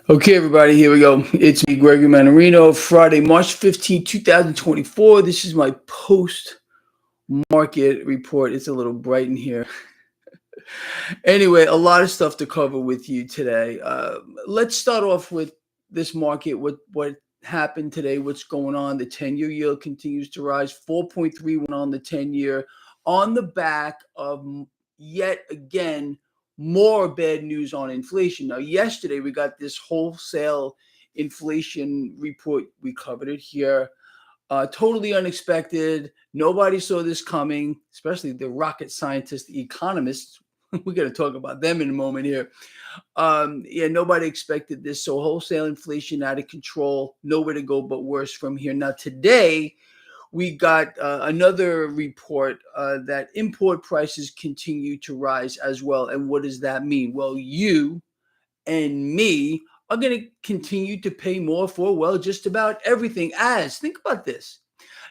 Okay, everybody, here we go. It's me, Gregory Mannarino, Friday, March 15th, 2024. This is my post market report. It's a little bright in here. Anyway, a lot of stuff to cover with you today. Let's start off with this market. What happened today? What's going on? The 10-year yield continues to rise, 4.31 on the 10-year, on the back of yet again more bad news on inflation. Now, yesterday we got this wholesale inflation report. We covered it here. Totally unexpected. Nobody saw this coming, especially the rocket scientists, the economists. We're going to talk about them in a moment here. Yeah, nobody expected this. So wholesale inflation out of control, nowhere to go but worse from here. Now, today, we got another report that import prices continue to rise as well. And what does that mean? Well, you and me are going to continue to pay more for, well, just about everything. As, think about this.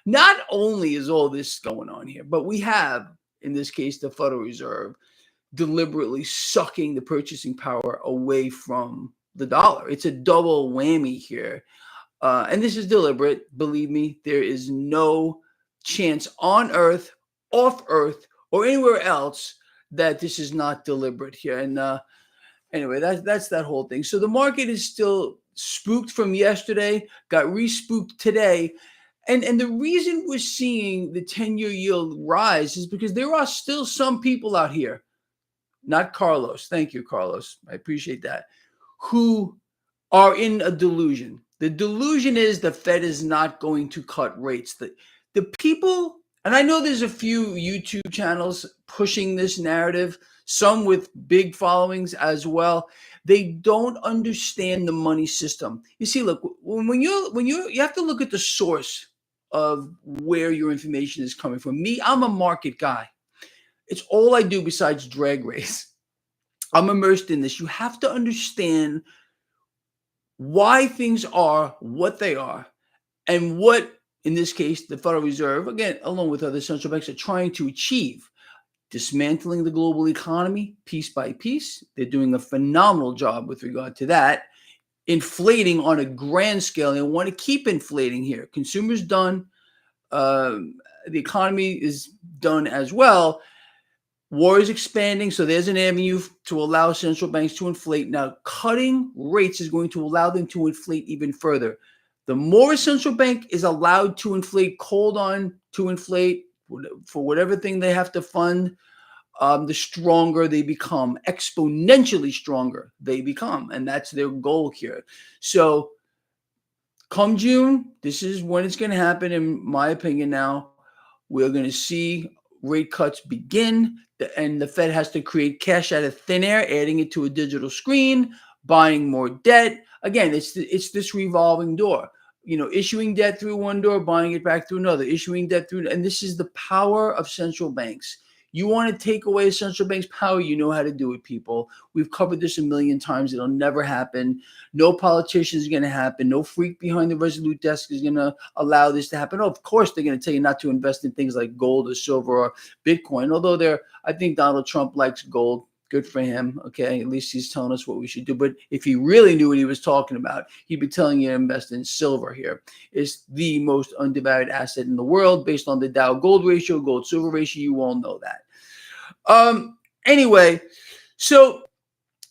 Not only is all this going on here, but we have, in this case, the Federal Reserve deliberately sucking the purchasing power away from the dollar. It's a double whammy here. And this is deliberate. Believe me, there is no chance on earth, off earth, or anywhere else that this is not deliberate here. And anyway, that's that whole thing. So the market is still spooked from yesterday, got re-spooked today. And the reason we're seeing the 10-year yield rise is because there are still some people out here, not Carlos, thank you, Carlos, I appreciate that, who are in a delusion. The delusion is the Fed is not going to cut rates. The people, and I know there's a few YouTube channels pushing this narrative, some with big followings as well. They don't understand the money system. You see, look, when you have to look at the source of where your information is coming from. Me, I'm a market guy. It's all I do besides drag race. I'm immersed in this. You have to understand why things are what they are and what, in this case, the Federal Reserve, again, along with other central banks, are trying to achieve. Dismantling the global economy piece by piece. They're doing a phenomenal job with regard to that. Inflating on a grand scale. They want to keep inflating here. Consumers done. The economy is done as well. War is expanding, so there's an avenue to allow central banks to inflate. Now, cutting rates is going to allow them to inflate even further. The more a central bank is allowed to inflate, called on to inflate for whatever thing they have to fund, the stronger they become, exponentially stronger they become. And that's their goal here. So come June, this is when it's going to happen, in my opinion now. We're going to see rate cuts begin, and the Fed has to create cash out of thin air, adding it to a digital screen, buying more debt. Again, it's this revolving door. Issuing debt through one door, buying it back through another, issuing debt through, and this is the power of central banks. You want to take away a central bank's power, you know how to do it, people. We've covered this a million times. It'll never happen. No politician is going to happen. No freak behind the Resolute desk is going to allow this to happen. Oh, of course, they're going to tell you not to invest in things like gold or silver or Bitcoin, although I think Donald Trump likes gold. Good for him. Okay, at least he's telling us what we should do. But if he really knew what he was talking about, he'd be telling you to invest in silver here. It's the most undervalued asset in the world based on the Dow gold ratio, gold silver ratio. You all know that. Anyway, so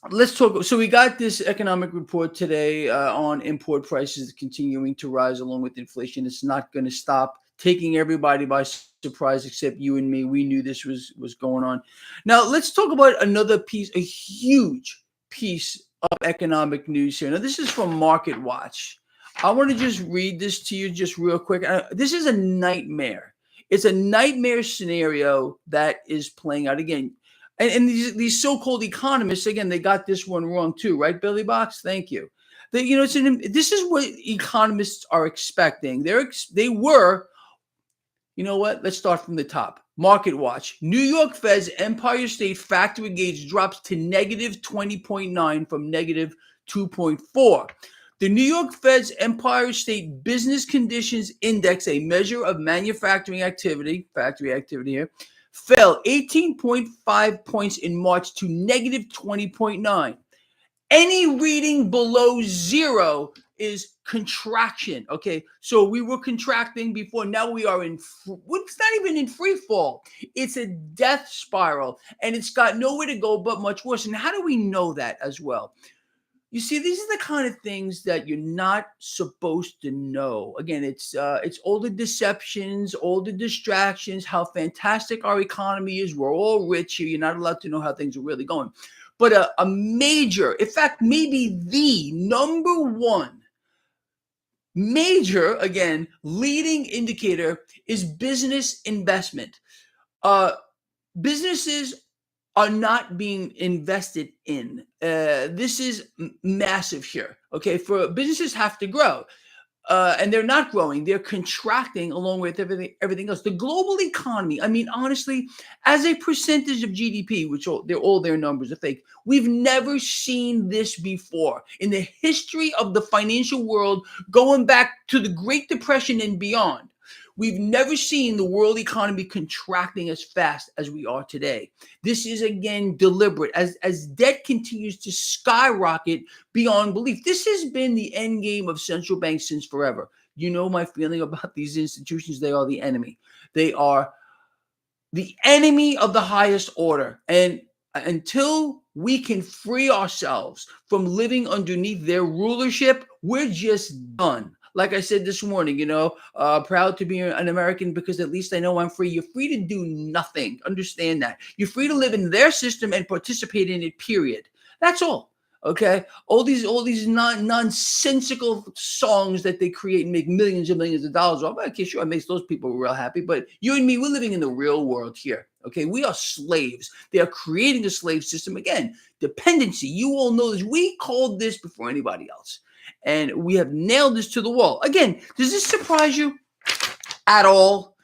let's talk. So we got this economic report today on import prices continuing to rise along with inflation. It's not going to stop, taking everybody by surprise except you and me. We knew this was going on. Now let's talk about another piece, a huge piece of economic news here. Now this is from Market Watch. I want to just read this to you just real quick. This is a nightmare. It's a nightmare scenario that is playing out again. And these so-called economists, again, they got this one wrong too, right, Billy Box? Thank you. This is what economists are expecting. They were, you know what? Let's start from the top. Market Watch. New York Fed's Empire State Factory Gauge drops to negative 20.9 from negative 2.4. The New York Fed's Empire State Business Conditions Index, a measure of manufacturing activity, factory activity here, fell 18.5 points in March to negative 20.9. Any reading below 0 is contraction. Okay, so we were contracting before. Now we are in. It's not even in free fall. It's a death spiral, and it's got nowhere to go but much worse. And how do we know that as well? You see, these are the kind of things that you're not supposed to know. Again, it's all the deceptions, all the distractions, how fantastic our economy is. We're all rich here. You're not allowed to know how things are really going. But a major, in fact, maybe the number one major, again, leading indicator is business investment. Businesses are not being invested in. This is massive here. Okay, for businesses have to grow. And they're not growing; they're contracting along with everything else. The global economy, I mean, honestly, as a percentage of GDP, which they're all their numbers are fake, we've never seen this before in the history of the financial world, going back to the Great Depression and beyond. We've never seen the world economy contracting as fast as we are today. This is, again, deliberate. As debt continues to skyrocket beyond belief. This has been the end game of central banks since forever. You know my feeling about these institutions. They are the enemy. They are the enemy of the highest order. And until we can free ourselves from living underneath their rulership, we're just done. Like I said this morning, proud to be an American because at least I know I'm free. You're free to do nothing. Understand that. You're free to live in their system and participate in it, period. That's all. Okay, all these nonsensical songs that they create and make millions and millions of dollars off. Okay, sure, it makes those people real happy. But you and me, we're living in the real world here. Okay, we are slaves. They are creating a slave system again. Dependency. You all know this. We called this before anybody else, and we have nailed this to the wall. Again, does this surprise you at all?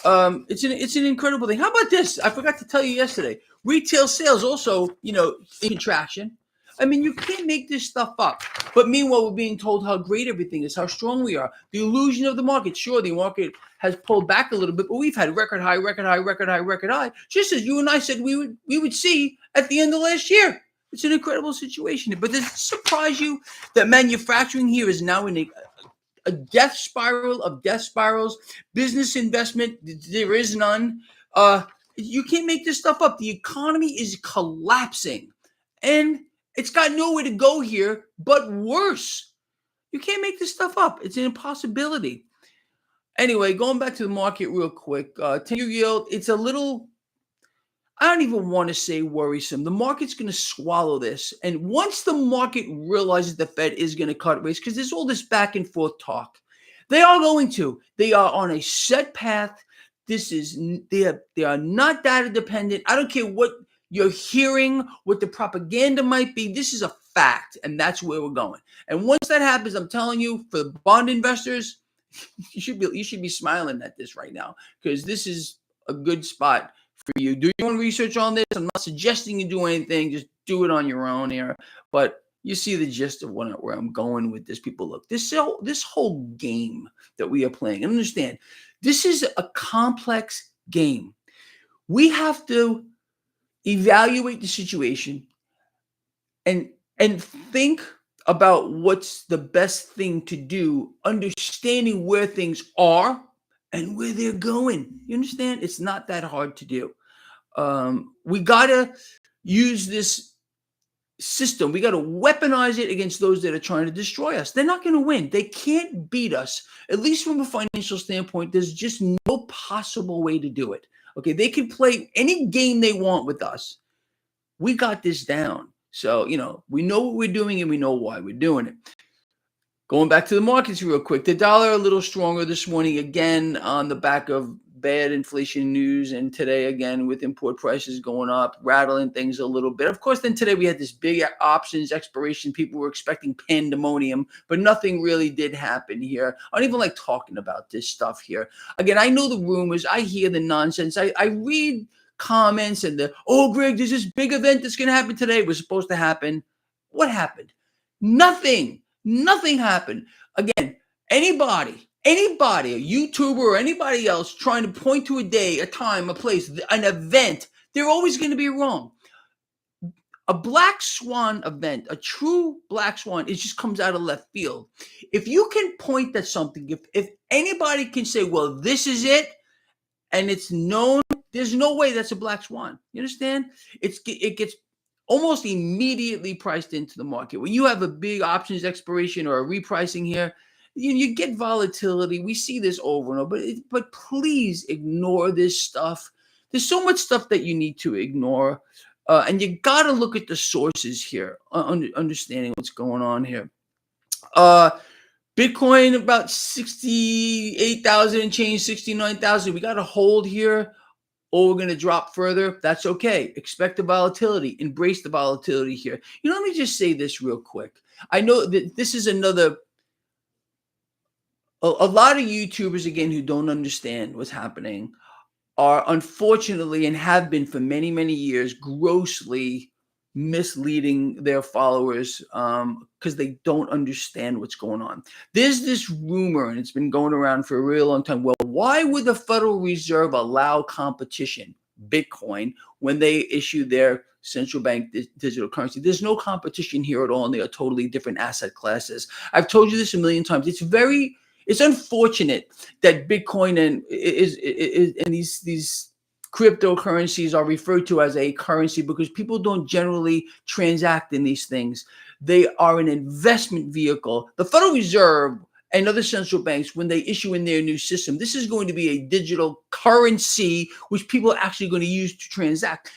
It's an incredible thing. How about this? I forgot to tell you yesterday. Retail sales also, in contraction. I mean, you can't make this stuff up. But meanwhile, we're being told how great everything is, how strong we are. The illusion of the market. Sure, the market has pulled back a little bit, but we've had record high, record high, record high, record high. Just as you and I said we would see at the end of last year. It's an incredible situation. But does it surprise you that manufacturing here is now in a death spiral of death spirals? Business investment, there is none. You can't make this stuff up. The economy is collapsing. And it's got nowhere to go here, but worse. You can't make this stuff up. It's an impossibility. Anyway, going back to the market real quick. 10-year yield, it's a little, I don't even want to say worrisome. The market's going to swallow this. And once the market realizes the Fed is going to cut rates, because there's all this back and forth talk, they are going to. They are on a set path. They are not data dependent. I don't care what you're hearing, what the propaganda might be. This is a fact, and that's where we're going. And once that happens, I'm telling you, for the bond investors, you should be smiling at this right now, because this is a good spot for you. Do your own research on this. I'm not suggesting you do anything. Just do it on your own here. But you see the gist of where I'm going with this. People, look, this whole game that we are playing, and understand, this is a complex game. We have to evaluate the situation and think about what's the best thing to do, understanding where things are and where they're going. You understand? It's not that hard to do. We got to use this system. We got to weaponize it against those that are trying to destroy us. They're not going to win. They can't beat us. At least from a financial standpoint, there's just no possible way to do it. Okay, they can play any game they want with us. We got this down. So, we know what we're doing and we know why we're doing it. Going back to the markets real quick. The dollar a little stronger this morning, again, on the back of bad inflation news. And today, again, with import prices going up, rattling things a little bit. Of course, then today we had this big options expiration. People were expecting pandemonium, but nothing really did happen here. I don't even like talking about this stuff here. Again, I know the rumors. I hear the nonsense. I read comments and Greg, there's this big event that's going to happen today. It was supposed to happen. What happened? Nothing happened. Again, anybody, a YouTuber or anybody else trying to point to a day, a time, a place, an event, they're always going to be wrong. A black swan event, a true black swan, it just comes out of left field. If you can point at something, if anybody can say, well, this is it, and it's known, there's no way that's a black swan. You understand? It gets almost immediately priced into the market. When you have a big options expiration or a repricing here, you get volatility. We see this over and over, but please ignore this stuff. There's so much stuff that you need to ignore. And you got to look at the sources here, understanding what's going on here. Bitcoin about 68,000 and change, 69,000. We got to hold here, or we're going to drop further. That's okay. Expect the volatility. Embrace the volatility here. Let me just say this real quick. I know that this is another, a lot of YouTubers, again, who don't understand what's happening are unfortunately, and have been for many, many years, grossly misleading their followers because they don't understand what's going on. There's this rumor, and it's been going around for a real long time. Well, why would the Federal Reserve allow competition, Bitcoin, when they issue their central bank digital currency? There's no competition here at all, and they are totally different asset classes. I've told you this a million times. It's unfortunate that Bitcoin and these cryptocurrencies are referred to as a currency because people don't generally transact in these things. They are an investment vehicle. The Federal Reserve and other central banks, when they issue in their new system, this is going to be a digital currency which people are actually going to use to transact.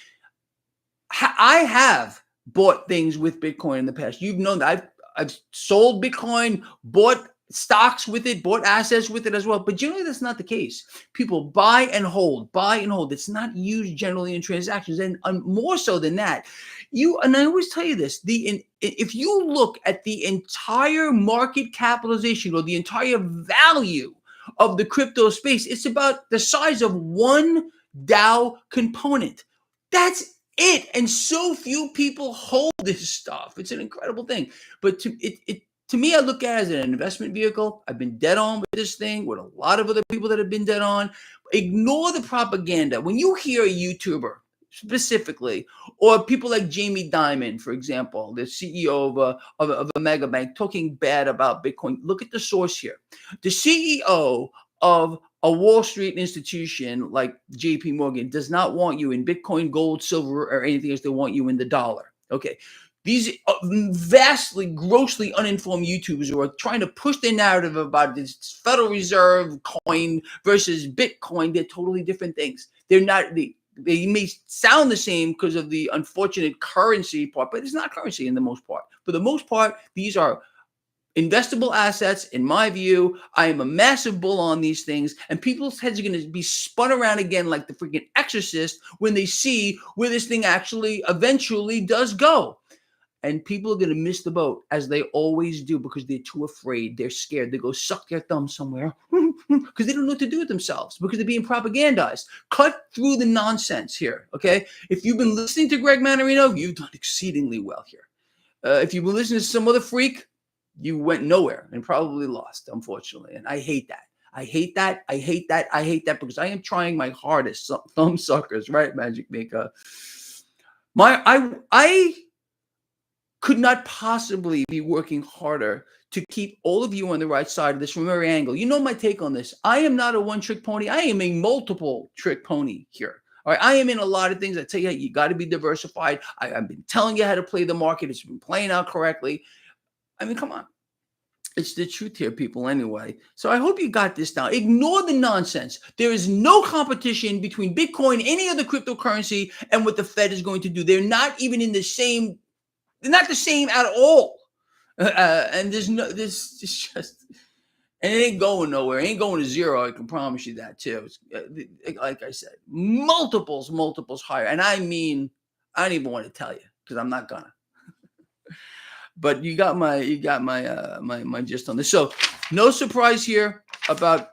I have bought things with Bitcoin in the past. You've known that I've sold Bitcoin, bought stocks with it, bought assets with it as well. But generally, that's not the case. People buy and hold. It's not used generally in transactions. And more so than that, and I always tell you this, if you look at the entire market capitalization or the entire value of the crypto space, it's about the size of one Dow component. That's it. And so few people hold this stuff. It's an incredible thing. But to me, I look at it as an investment vehicle. I've been dead on with this thing, with a lot of other people that have been dead on. Ignore the propaganda. When you hear a YouTuber specifically, or people like Jamie Dimon, for example, the CEO of a mega bank, talking bad about Bitcoin, look at the source here. The CEO of a Wall Street institution like JP Morgan does not want you in Bitcoin, gold, silver, or anything else. They want you in the dollar. Okay. These vastly, grossly uninformed YouTubers who are trying to push their narrative about this Federal Reserve coin versus Bitcoin, they're totally different things. They're not, they may sound the same because of the unfortunate currency part, but it's not currency in the most part. For the most part, these are investable assets. In my view, I am a massive bull on these things, and people's heads are going to be spun around again like the freaking Exorcist when they see where this thing actually eventually does go. And people are going to miss the boat, as they always do, because they're too afraid. They're scared. They go suck their thumb somewhere because they don't know what to do with themselves, because they're being propagandized. Cut through the nonsense here, okay? If you've been listening to Greg Mannarino, you've done exceedingly well here. If you've been listening to some other freak, you went nowhere and probably lost, unfortunately. And I hate that. I hate that because I am trying my hardest, thumb suckers, right, Magic Maker? I could not possibly be working harder to keep all of you on the right side of this from every angle. You know my take on this. I am not a one-trick pony. I am a multiple-trick pony here. All right, I am in a lot of things. I tell you, you got to be diversified. I've been telling you how to play the market. It's been playing out correctly. I mean, come on. It's the truth here, people, anyway. So I hope you got this down. Ignore the nonsense. There is no competition between Bitcoin, any other cryptocurrency, and what the Fed is going to do. They're not even in the same. They're not the same at all. And there's just, and it ain't going nowhere. It ain't going to zero. I can promise you that too. Like I said, multiples higher. And I mean, I don't even want to tell you because I'm not gonna. But you got my gist on this. So no surprise here about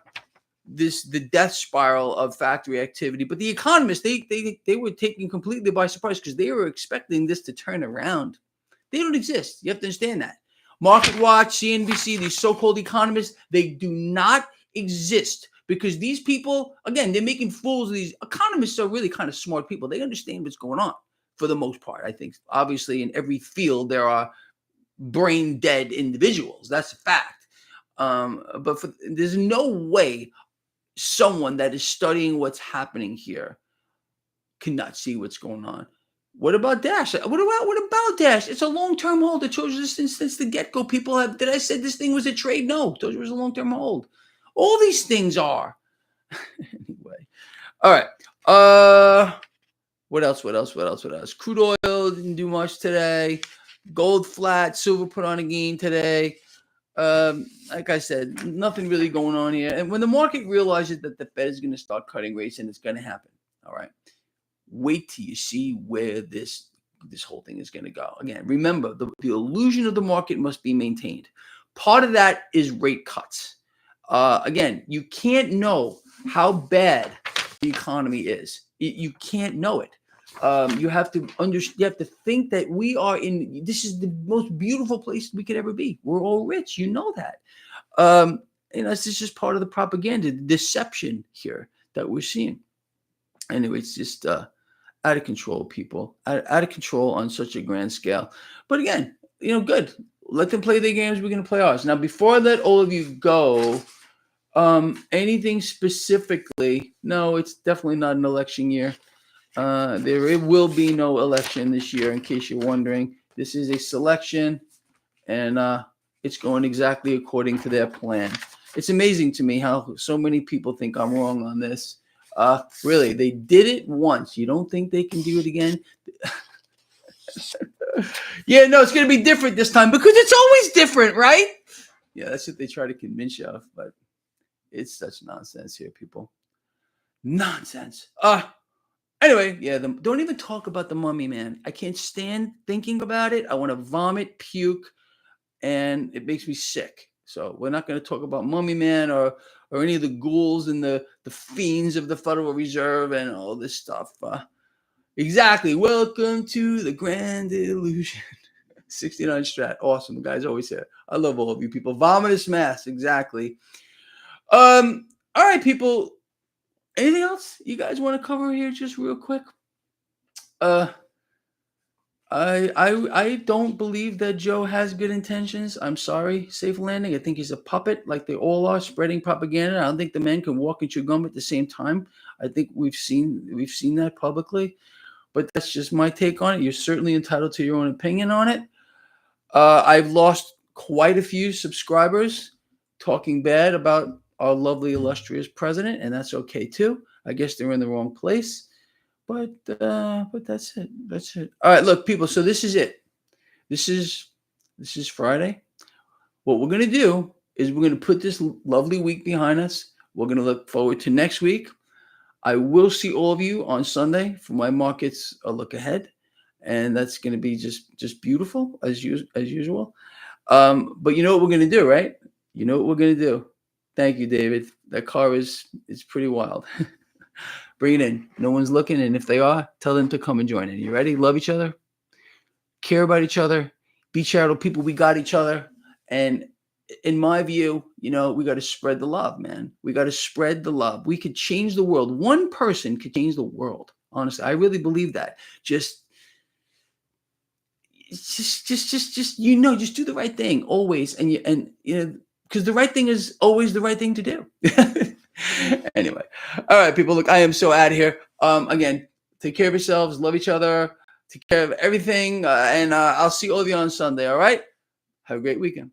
the death spiral of factory activity. But the economists, they were taken completely by surprise because they were expecting this to turn around. They don't exist. You have to understand that. Market Watch, CNBC, these so-called economists, they do not exist because these people, again, they're making fools of these economists. Are really kind of smart people. They understand what's going on. for the most part. I think obviously in every field there are brain dead individuals. That's a fact. But there's no way someone that is studying what's happening here cannot see what's going on. What about Dash? What about Dash? It's a long-term hold. I told you this since the get-go. People have. Did I say this thing was a trade? No, I told you it was a long-term hold. All these things are. Anyway, all right. What else? Crude oil didn't do much today. Gold flat. Silver put on a gain today. Like I said, nothing really going on here. And when the market realizes that the Fed is going to start cutting rates, and it's going to happen, all right, wait till you see where this whole thing is going to go. Again, remember, the illusion of the market must be maintained. Part of that is rate cuts. Again, you can't know how bad the economy is. You can't know it. You have to understand. You have to think that we are in. This is the most beautiful place we could ever be. We're all rich. You know that. This is just part of the propaganda, the deception here that we're seeing. Anyway, it's just out of control, people. Out of control on such a grand scale. But again, good. Let them play their games. We're going to play ours. Now, before I let all of you go, anything specifically? No, it's definitely not an election year. There will be no election this year, in case you're wondering. This is a selection, and it's going exactly according to their plan. It's amazing to me how so many people think I'm wrong on this. Really, they did it once. You don't think they can do it again? Yeah, no, it's going to be different this time because it's always different, right? Yeah, that's what they try to convince you of, but it's such nonsense here, people. Nonsense. Anyway, yeah, don't even talk about the mummy, man. I can't stand thinking about it. I want to vomit, puke, and it makes me sick. So we're not going to talk about Mummy Man or any of the ghouls and the fiends of the Federal Reserve and all this stuff. Exactly. Welcome to the Grand Illusion. 69 Strat. Awesome. Guys always here. I love all of you people. Vomitous mass. Exactly. All right, people. Anything else you guys want to cover here just real quick? I don't believe that Joe has good intentions. I'm sorry, Safe Landing. I think he's a puppet, like they all are, spreading propaganda. I don't think the man can walk and chew gum at the same time. I think we've seen that publicly, but that's just my take on it. You're certainly entitled to your own opinion on it. I've lost quite a few subscribers talking bad about our lovely, illustrious president, and that's okay too. I guess they're in the wrong place. But that's it. That's it. All right, look, people. So this is it. This is Friday. What we're gonna do is we're gonna put this lovely week behind us. We're gonna look forward to next week. I will see all of you on Sunday for my markets a look ahead, and that's gonna be just beautiful as usual. But you know what we're gonna do, right? You know what we're gonna do. Thank you, David. That car is pretty wild. Bring it in. No one's looking, and if they are, tell them to come and join in. You ready? Love each other, care about each other, be charitable people. We got each other, and in my view, we got to spread the love, man. We got to spread the love. We could change the world. One person could change the world. Honestly, I really believe that. Just just do the right thing always, and because the right thing is always the right thing to do. Anyway, all right, people. Look, I am so out of here. Again, take care of yourselves, love each other, take care of everything, and I'll see all of you on Sunday. All right, have a great weekend.